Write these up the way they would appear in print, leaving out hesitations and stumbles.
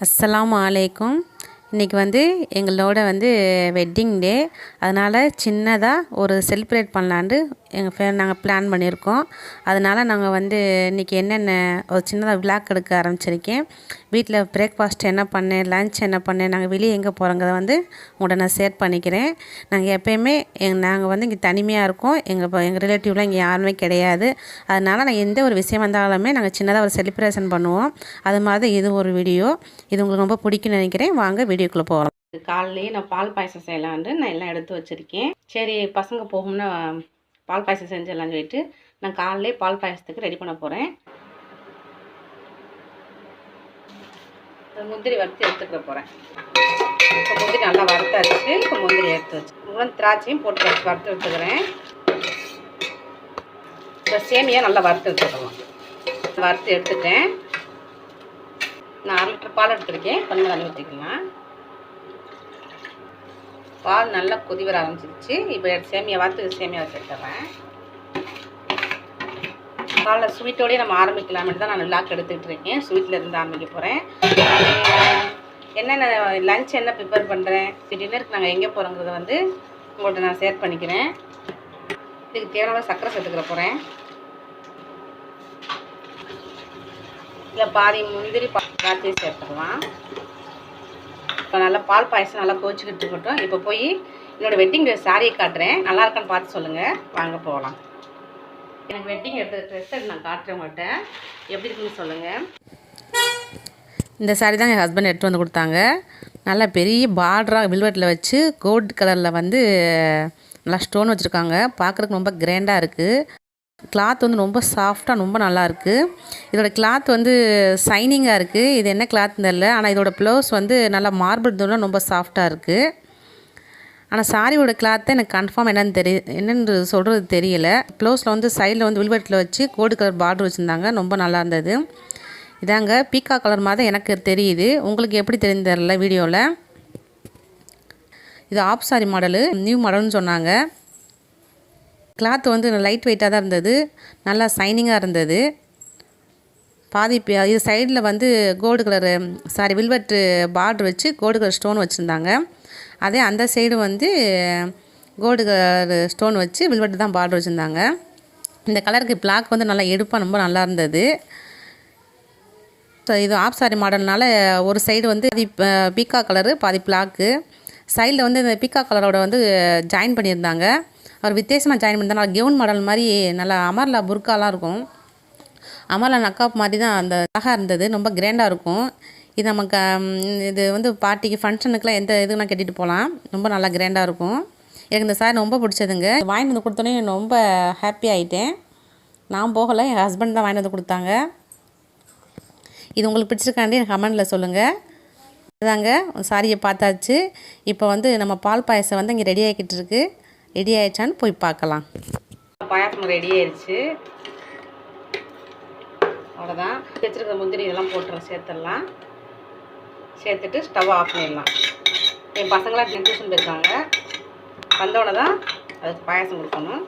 அஸ்ஸலாமு அலைக்கும். இன்றைக்கி வந்து எங்களோட வெட்டிங் டே. அதனால் சின்னதாக ஒரு செலிப்ரேட் பண்ணலான்ட்டு நாங்கள் பிளான் பண்ணியிருக்கோம். அதனால் நாங்கள் இன்றைக்கி என்னென்ன ஒரு சின்னதாக விளாக் எடுக்க ஆரம்பிச்சிருக்கேன். வீட்டில் பிரேக்ஃபாஸ்ட் என்ன பண்ணேன், லன்ச் என்ன பண்ணேன், நாங்கள் வெளியே எங்கே போகிறோங்கிறத உங்கள்கிட்ட நான் ஷேர் பண்ணிக்கிறேன். நாங்கள் எப்போயுமே நாங்கள் இங்கே தனிமையாக இருக்கோம். எங்கள் ரிலேட்டிவ்லாம் இங்கே யாருமே கிடையாது. அதனால் நாங்கள் எந்த ஒரு விஷயம் வந்தாலுமே நாங்கள் சின்னதாக ஒரு செலிப்ரேஷன் பண்ணுவோம். அது மாதிரி இது ஒரு வீடியோ. இது உங்களுக்கு ரொம்ப பிடிக்கும்னு நினைக்கிறேன். வாங்க வீடியோக்குள்ளே போகலாம். காலையிலேயே நான் பால் பாயசம் செய்யலான்ட்டு நான் எல்லாம் எடுத்து வச்சுருக்கேன். சரி பசங்க போகும்னா பால் பாயசம் செஞ்சிடலான்னு சொல்லிட்டு நான் காலையிலே பால் பாயசத்துக்கு ரெடி பண்ண போகிறேன். முந்திரி வறுத்து எடுத்துக்கிற போகிறேன். இப்போ முந்திரி நல்லா வறுத்தாச்சு. இப்போ முந்திரி எடுத்து வச்சு திராட்சையும் போட்டு வறுத்து எடுத்துக்கிறேன். இப்போ சேமியா நல்லா வறுத்து எடுத்துக்கலாம். வறுத்து எடுத்துட்டேன். நான் 1/2 லிட்டர் பால் எடுத்துருக்கேன். கொஞ்சம் தண்ணி ஊற்றிக்கலாம். பால் நல்லா கொதி வர ஆரம்பிச்சிருச்சு. இப்போ சேமியா வறுத்து சேமியா வச்சுருக்கிறேன். பாலில் ஸ்வீட்டோடய நம்ம ஆரம்பிக்கலாம்னு தான் நான் லாக் எடுத்துக்கிட்டு இருக்கேன். ஸ்வீட்டில் இருந்து ஆரம்பிக்க போகிறேன். என்னென்ன லன்ச் என்ன ப்ரிப்பேர் பண்ணுறேன், டின்னருக்கு நாங்கள் எங்கே போகிறோங்கிறத உங்கள்கிட்ட நான் ஷேர் பண்ணிக்கிறேன். இதுக்கு தேவையான சர்க்கரை சேர்த்துக்கிற போகிறேன். இல்லை பாதி முந்திரி திராட்சை சேர்த்துக்கலாம். இப்போ நல்லா பால் பாயசம் நல்லா கோச்சிக்கிட்டு இருக்கட்டும். இப்போ போய் என்னோடய வெட்டிங் ட்ரெஸ் சாரியை காட்டுறேன். நல்லா இருக்கான்னு பார்த்து சொல்லுங்கள். வாங்க போகலாம். எனக்கு வெட்டிங் எடுத்த ட்ரெஸ்ஸை நான் காட்டுறேன் உங்கள்கிட்ட. எப்படி இருக்குன்னு சொல்லுங்கள். இந்த சாரி தான் என் ஹஸ்பண்ட் எடுத்து வந்து கொடுத்தாங்க. நல்லா பெரிய பார்டராக வில்வெட்டில் வச்சு கோல்டு கலரில் நல்லா ஸ்டோன் வச்சுருக்காங்க. பார்க்குறதுக்கு ரொம்ப கிராண்டாக இருக்குது. கிளாத் ரொம்ப சாஃப்டாக ரொம்ப நல்லாயிருக்கு. இதோட கிளாத் ஷைனிங்காக இருக்குது. இது என்ன கிளாத்னு தெரியல. ஆனால் இதோட ப்ளவுஸ் நல்லா மார்பிள் தூரம் ரொம்ப சாஃப்டாக இருக்குது. ஆனால் சாரியோட கிளாத்தை எனக்கு கன்ஃபார்ம் என்னென்னு சொல்கிறது தெரியல. ப்ளவுஸில் சைடில் வில்வெட்டில் வச்சு கோல்டு கலர் பார்டர் வச்சுருந்தாங்க. ரொம்ப நல்லா இருந்தது. இதாங்க பீக்கா கலர் மாதிரி எனக்கு தெரியுது. உங்களுக்கு எப்படி தெரியுது தெரியல வீடியோவில். இது ஆப் சாரி மாடலு, நியூ மாடல்னு சொன்னாங்க. கிளாத் லைட் வெயிட்டாக தான் இருந்தது. நல்லா ஷைனிங்காக இருந்தது. பாதி இது சைடில் கோல்டு கலரு வில்வெட்டு பார்டர் வச்சு கோல்டு கலர் ஸ்டோன் வச்சுருந்தாங்க. அதே அந்த சைடு கோல்டு கலர் ஸ்டோன் வச்சு வில்வெட்டு தான் பார்டர் வச்சுருந்தாங்க. இந்த கலருக்கு பிளாக் நல்லா எடுப்பாக ரொம்ப நல்லா இருந்தது. இது ஆப் சாரி மாடல்னால ஒரு சைடு பாதி பீக்கா கலரு பாதி பிளாக்கு. சைடில் இந்த பீக்கா கலரோட ஜாயின் பண்ணியிருந்தாங்க. அவர் வித்தியாசமாக ஜாயின் பண்ணியிருந்தாங்க. நல்லா கெவுன் மாடல் மாதிரி நல்லா அமர்லா புர்காலாம் இருக்கும். அமர்லா நக்காப் மாதிரி தான் அந்த அழகாக இருந்தது. ரொம்ப கிராண்டாக இருக்கும். இது நமக்கு இது பார்ட்டிக்கு ஃபங்க்ஷனுக்குலாம் எந்த இதுனா கட்டிட்டு போகலாம். ரொம்ப நல்லா கிராண்டாக இருக்கும். எனக்கு இந்த சாரி ரொம்ப பிடிச்சதுங்க. வாங்கிட்டு வந்து கொடுத்தோன்னே ரொம்ப ஹாப்பி ஆகிட்டேன். நான் போகலை, என் ஹஸ்பண்ட் தான் வாங்கிட்டு வந்து கொடுத்தாங்க. இது உங்களுக்கு பிடிச்சிருக்காண்டி எனக்கு கமெண்டில் சொல்லுங்கள். இதாங்க சாரியை பார்த்தாச்சு. இப்போ நம்ம பால் பாயசம் இங்கே ரெடி ஆகிக்கிட்டு இருக்கு. ரெடி ஆகிடுச்சான்னு போய் பார்க்கலாம். பாயசம் ரெடி ஆயிடுச்சு. அவ்வளோதான். வச்சுருக்க முந்திரி இதெல்லாம் சேர்த்துடலாம். சேர்த்துட்டு ஸ்டவ் ஆஃப் பண்ணிடலாம். என் பசங்களாம் டியூஷன் போயிருக்காங்க. வந்தோடனே தான் அதுக்கு பாயசம் கொடுக்கணும்.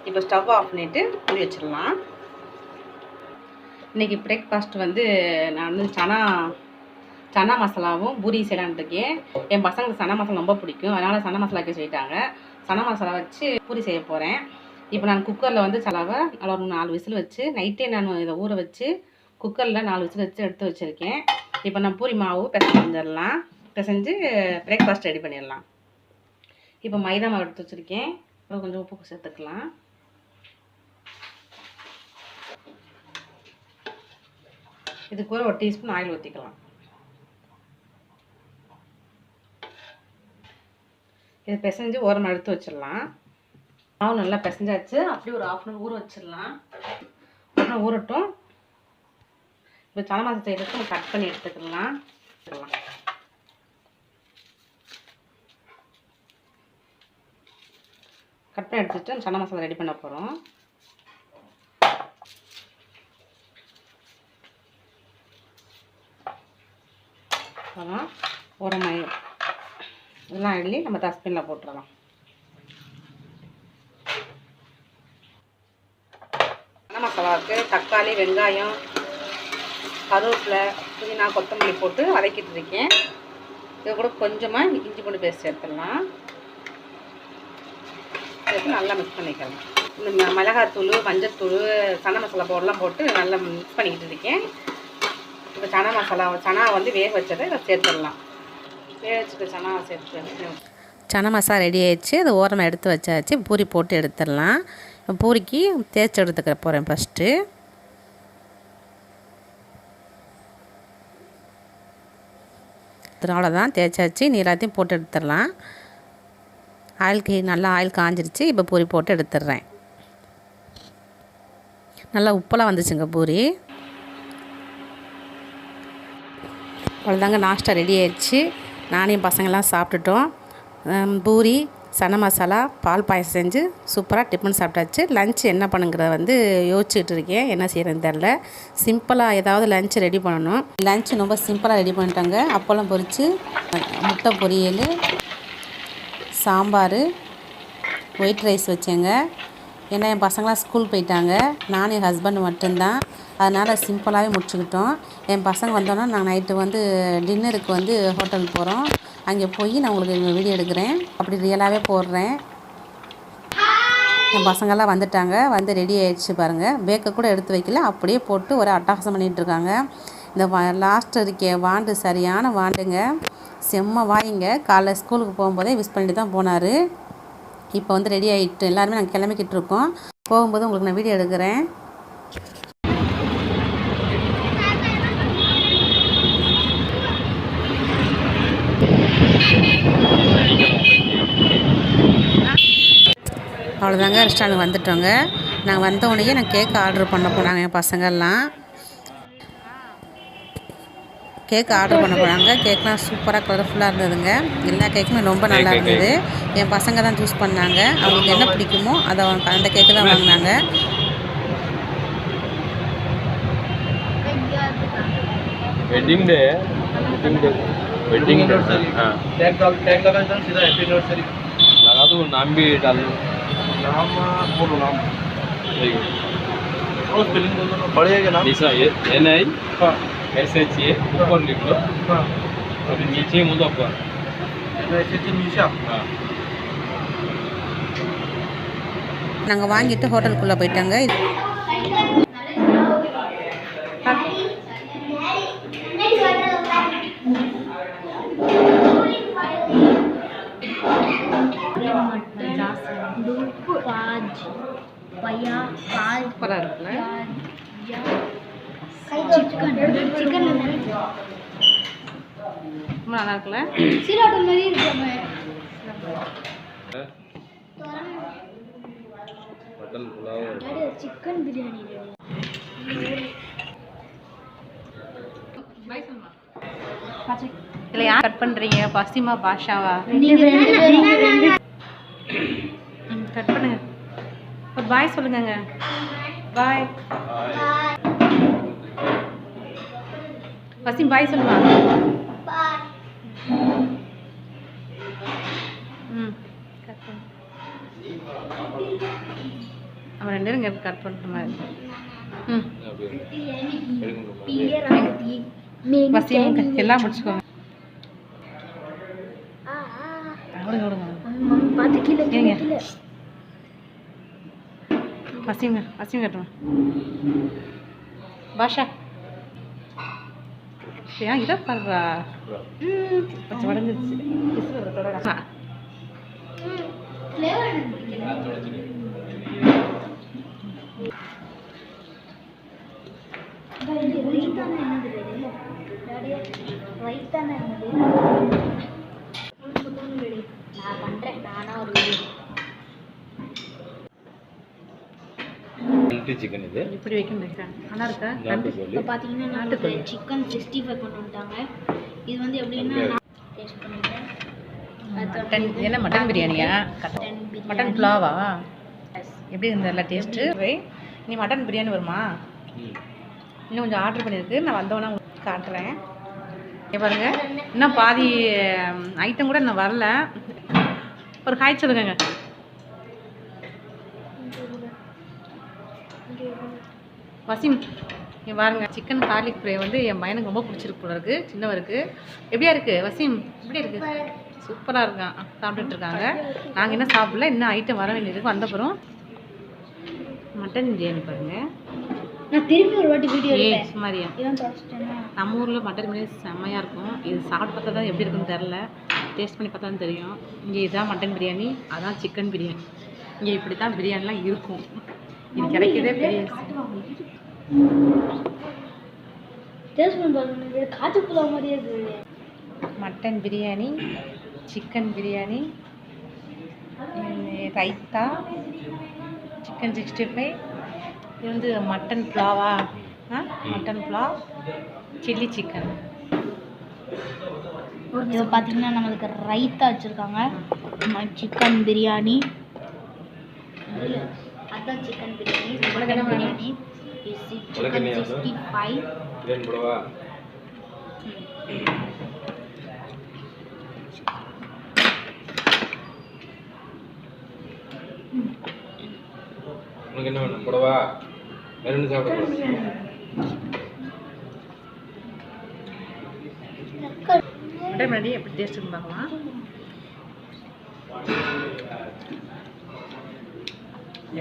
இப்போ ஸ்டவ் ஆஃப் பண்ணிவிட்டு மூடி வச்சிடலாம். இன்றைக்கி பிரேக்ஃபாஸ்ட் நான் சன்னா மசாலாவும் பூரி செய்யலான்னு இருக்கேன். என் பசங்களுக்கு சன்னா மசாலா ரொம்ப பிடிக்கும். அதனால் சன்னா மசாலா வைக்க சொல்லிட்டாங்க. சன்னா மசாலா வச்சு பூரி செய்ய போகிறேன். இப்போ நான் குக்கரில் சலாவை நல்லா ஒரு 4 விசில் வச்சு நைட்டே நான் இதை ஊற வச்சு குக்கரில் 4 விசில் வச்சு எடுத்து வச்சுருக்கேன். இப்போ நான் பூரி மாவு பிசைஞ்சிடலாம். பிசைஞ்சு பிரேக்ஃபாஸ்ட் ரெடி பண்ணிடலாம். இப்போ மைதா மாவு எடுத்து வச்சுருக்கேன். கொஞ்சம் உப்பு சேர்த்துக்கலாம். இது கூட ஒரு டீஸ்பூன் ஆயில் ஊற்றிக்கலாம். இது பிசைஞ்சு ஓரமாக எடுத்து வச்சிடலாம். மாவு நல்லா பிசைஞ்சாச்சு. அப்படியே ஒரு 1/2 ஊற வச்சிடலாம். அப்புறம் ஊறட்டும். இப்போ சன்னா மசாலா செய்யறதுக்கு கட் பண்ணி எடுத்துக்கலாம். கட் பண்ணி எடுத்துட்டு சன்னா மசாலா ரெடி பண்ண போகிறோம். அப்புறம் ஓரமாக இதெல்லாம் அள்ளி நம்ம டஸ்ட்பினில் போட்டுடலாம். சன்னா மசாலாவுக்கு தக்காளி, வெங்காயம், கருவேப்பிலை, புதினா கொத்தமல்லி போட்டு வதக்கிட்டு இருக்கேன். இது கூட கொஞ்சமாக இஞ்சி பூண்டு பேஸ்ட் எடுத்துடலாம். எடுத்து நல்லா மிக்ஸ் பண்ணிக்கலாம். இந்த மிளகாத்தூள், மஞ்சத்தூள், சன்னா மசாலா பவுடர்லாம் போட்டு நல்லா மிக்ஸ் பண்ணிக்கிட்டு இருக்கேன். இப்போ சனா வந்து வேக வச்சதை இதை சேர்த்துடலாம். வேக வச்சுட்டு சனா சேர்த்து சனா மசாலா ரெடி ஆகிடுச்சு. அது ஓரமாக எடுத்து வச்சாச்சு. பூரி போட்டு எடுத்துடலாம். பூரிக்கு தேய்ச்சி எடுத்துக்க போகிறேன் ஃபஸ்ட்டு. அவ்வளோதான், தேய்ச்சாச்சு. நீ எல்லாத்தையும் போட்டு எடுத்துடலாம். நல்லா ஆயில் காஞ்சிருச்சு. இப்போ பூரி போட்டு எடுத்துடுறேன். நல்லா உப்பெல்லாம் வந்துச்சுங்க பூரி. அவ்வளோதாங்க, நாஷ்டா ரெடி ஆயிடுச்சு. நானும் பசங்கள்லாம் சாப்பிட்டுட்டோம். பூரி, சன்னா மசாலா, பால் பாயசம் செஞ்சு சூப்பராக டிஃபன் சாப்பிட்டாச்சு. லஞ்ச் என்ன பண்ணுங்கிறத வந்து யோசிச்சுட்டு இருக்கேன். என்ன செய்கிறேன்னு தெரில. சிம்பிளாக ஏதாவது லஞ்ச் ரெடி பண்ணணும். லஞ்ச் ரொம்ப சிம்பிளாக ரெடி பண்ணிட்டாங்க. அப்பளம் பொரித்து, முட்டை பொரியல், சாம்பார், ஒயிட் ரைஸ் வச்சேங்க. ஏன்னா என் பசங்களாம் ஸ்கூல் போயிட்டாங்க. நானும் என் ஹஸ்பண்ட் மட்டும்தான். அதனால் சிம்பிளாகவே முடிச்சுக்கிட்டோம். என் பசங்க வந்தோன்னா நாங்கள் நைட்டு வந்து டின்னருக்கு வந்து ஹோட்டலுக்கு போகிறோம். அங்கே போய் நான் உங்களுக்கு வீடியோ எடுக்கிறேன். அப்படி ரியலாகவே போடுறேன். என் பசங்கள்லாம் வந்துட்டாங்க. வந்து ரெடி ஆகிடுச்சு பாருங்கள். பேக்கை கூட எடுத்து வைக்கல, அப்படியே போட்டு ஒரு அட்டகாசம் பண்ணிகிட்ருக்காங்க. இந்த லாஸ்ட் இருக்கே வாண்டு சரியான வாண்டுங்க. செம்ம வாயிங்க. காலைல ஸ்கூலுக்கு போகும்போதே விஷ் பண்ணிட்டு தான் போனார். இப்போ வந்து ரெடி ஆகிட்டு எல்லாருமே நாங்கள் கிளம்பிக்கிட்டு இருக்கோம். போகும்போது உங்களுக்கு நான் வீடியோ எடுக்கிறேன். அவ்வளோதாங்க, ரெஸ்டாரண்ட் வந்துட்டோங்க. நாங்கள் வந்த உடனே நான் கேக் ஆர்டர் பண்ண போனாங்க. என் பசங்கள்லாம் கேக் ஆர்டர் பண்ண போனாங்க. கேக்லாம் சூப்பராக கலர்ஃபுல்லாக இருந்ததுங்க. எல்லா கேக்குமே ரொம்ப நல்லா இருந்தது. என் பசங்க தான் சூஸ் பண்ணாங்க. அவங்களுக்கு என்ன பிடிக்குமோ அதை அந்த கேக்கு தான் வாங்கினாங்க. Wedding day sir. हाँ टैग लगा सर, सीधा हैप्पी एनिवर्सरी लगा दो। नाम भी डाल दो। नाम बोलो, नाम और स्पेलिंग बोलो। पढ़िएगा नाम निशा, NI SHA ऊपर लिख लो। हाँ और नीचे मुजफ्फर SHA निशा। हाँ நாங்கள் வாங்கிட்டு ஹோட்டலுக்குள்ளே போயிட்டாங்க. சூப்பராக இருக்குல்ல. சிக்கன் நல்லா இருக்குல்ல. मटन पुलाव, चिकन बिरयानी இதில் யார் கட் பண்ணுறீங்க? பசிமா பாஷாவா? கட் பண்ணுங்க. ஒரு பாய் சொல்லுங்க. பாய் பசிம், பாய் சொல்லுவா. கட் பண்ணு. அவன் 2 பேரும் இங்கே கட் பண்ணுற மாதிரி. பசிம் எல்லாம் முடிச்சுக்கோங்க. பசிம் கட்டுவேன். பாஷா ஏன் இதை பாடுறா? கொஞ்சம் உடஞ்சிருச்சு. நான் பண்றேன். நானா ஒரு சிக்கன் இது இப்படி வைக்க நல்லா இருக்கா? இப்போ பார்த்தீங்கன்னா நாட்டுக்கோழி சிக்கன் 65 கொண்டு வந்துட்டாங்க. இது வந்து எப்படின்னா டேஸ்ட் பண்ணிட்டேன். மட்டன் என்ன மட்டன் பிரியாணியா? மட்டன் புலாவா? எப்படி இருந்தது? நல்லா டேஸ்ட்டு. நீ மட்டன் பிரியாணி வருமா? இன்னும் கொஞ்சம் ஆர்டர் பண்ணியிருக்கு. நான் வந்தோன்னா உங்களுக்கு காட்டுறேன். பாருங்க, இன்னும் பாதி ஐட்டம் கூட இன்னும் வரல. ஒரு ஹாய் சொல்லுங்க. வசீம் இங்கே பாருங்க சிக்கன் கார்லிக் ஃப்ரை வந்து என் பையனுக்கு ரொம்ப பிடிச்சிருக்கு போல இருக்குது சின்னவருக்கு. எப்படியா இருக்குது வசீம்? எப்படி இருக்குது? சூப்பராக இருக்கான். சாப்பிட்டுட்டு இருக்காங்க. நாங்கள் இன்னும் சாப்பிடல, இன்னும் ஐட்டம் வர வேண்டியதுக்கு வந்தப்புறம் மட்டன் பிரியாணி பாருங்கள். நான் திரும்பி ஒரு வாட்டி வீடியோ எடுத்தேன். சுமாரியா இதான் தொடச்சிட்டேன்னா நம்ம ஊரில் மட்டன் பிரியாணி செம்மையாக இருக்கும். இது சாப்பிட்டு பார்த்தா தான் எப்படி இருக்குன்னு தெரில, டேஸ்ட் பண்ணி பார்த்தா தான் தெரியும். இங்கே இதுதான் மட்டன் பிரியாணி, அதான் சிக்கன் பிரியாணி. இங்கே இப்படி தான் பிரியாணிலாம் இருக்கும். இது கிடைக்கிறதே பெரிய டேஸ்ட் பண்ணி பாருங்க. காய்ச்சி புலா மாதிரியே இருக்குது. Mutton biryani, chicken biryani, raita, chicken 65. இது வந்து மட்டன் புலாவா? Mutton pulao, chilli chicken. இது பார்த்தீங்கன்னா நம்மளுக்கு ரைத்தா வச்சுருக்காங்க. சிக்கன் பிரியாணி, அதான் chicken biryani. Chicken biryani, chicken 65. உனக்கு என்ன வேணும்? போடவா? வேற என்ன சாப்பிட? மட்டன் பிரியாணி எப்படி டேஸ்ட் இருக்குன்னு பார்க்கலாம்.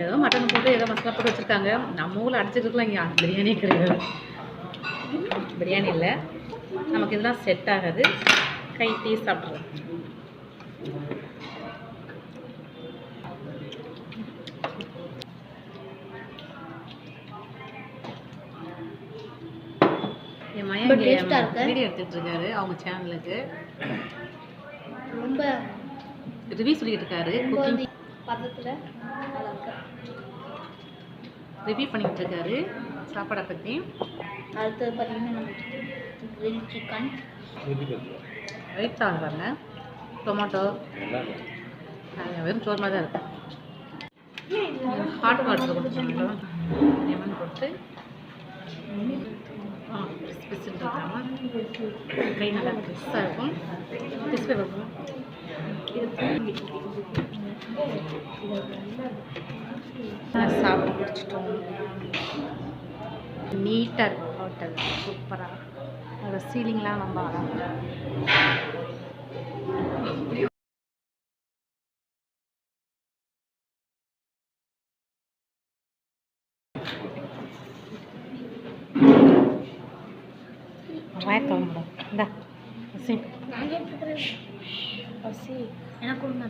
ஏதோ மட்டன் போட்டு ஏதோ மசாலா போட்டு வச்சுருக்காங்க. நம்ம ஊரில் அடிச்சுட்டுருக்கலாம். இங்கே பிரியாணியே கிடையாது. பிரியாணி இல்லை, நமக்கு இதெல்லாம் செட் ஆகாது. கை டீ சாப்பிட்றோம். என் மையன் வீடியோ எடுத்துகிட்டு இருக்காரு அவங்க சேனலுக்கு. ரொம்ப ரிவ்யூ சொல்லிட்டு இருக்காரு. குக்கிங் பதத்தில் ரிவ்யூ பண்ணிக்கிட்டு இருக்காரு சாப்பாடை பற்றி. அடுத்தது பார்த்தீங்கன்னா நமக்கு கிரில் சிக்கன், ரைத்தா பாருங்க, டொமேட்டோ, வெறும் சோறு மாதிரி தான் இருக்குது. ஹாட் வாட்டர் கொடுத்துருக்காங்க, லெமன் போட்டு பிஸ்பிஸ் இருக்காங்க. கை நல்லா ஃப்ரெஷ்ஷாக இருக்கும். கிறிஸ்பி இருக்கும். சாப்பிட முடிச்சிட்டோம். நீட்டாக இருக்கும் ஹோட்டல், சூப்பராக. அதோட சீலிங்லாம் ரொம்ப அழகாக. வாய்த்தோம் இந்தா பசி பசி எனக்கு கொடுங்க.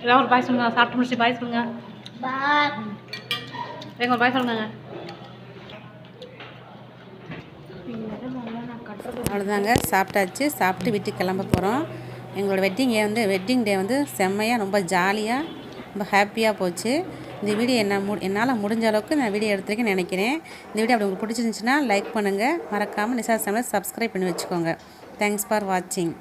ஏதாவது ஒரு பாய் சொல்லுங்க. சாப்பிட்டு முடிச்சு பாய் சொல்லுங்க. எங்க ஒரு பாய் சொல்லுங்க. அவ்வளோதாங்க, சாப்பிட்டாச்சு. சாப்பிட்டு வீட்டுக்கு கிளம்ப போகிறோம். எங்களோட வெட்டிங் டே வந்து செம்மையாக ரொம்ப ஜாலியாக ரொம்ப ஹாப்பியாக போச்சு. இந்த வீடியோ என்னால் முடிஞ்ச அளவுக்கு நான் வீடியோ எடுத்துருக்கேன்னு நினைக்கிறேன். இந்த வீடியோ அப்படி உங்களுக்கு பிடிச்சிருந்துச்சுன்னா லைக் பண்ணுங்கள். மறக்காமல் நிசா சேனலை சப்ஸ்கிரைப் பண்ணி வச்சுக்கோங்க. தேங்க்ஸ் ஃபார் வாட்சிங்.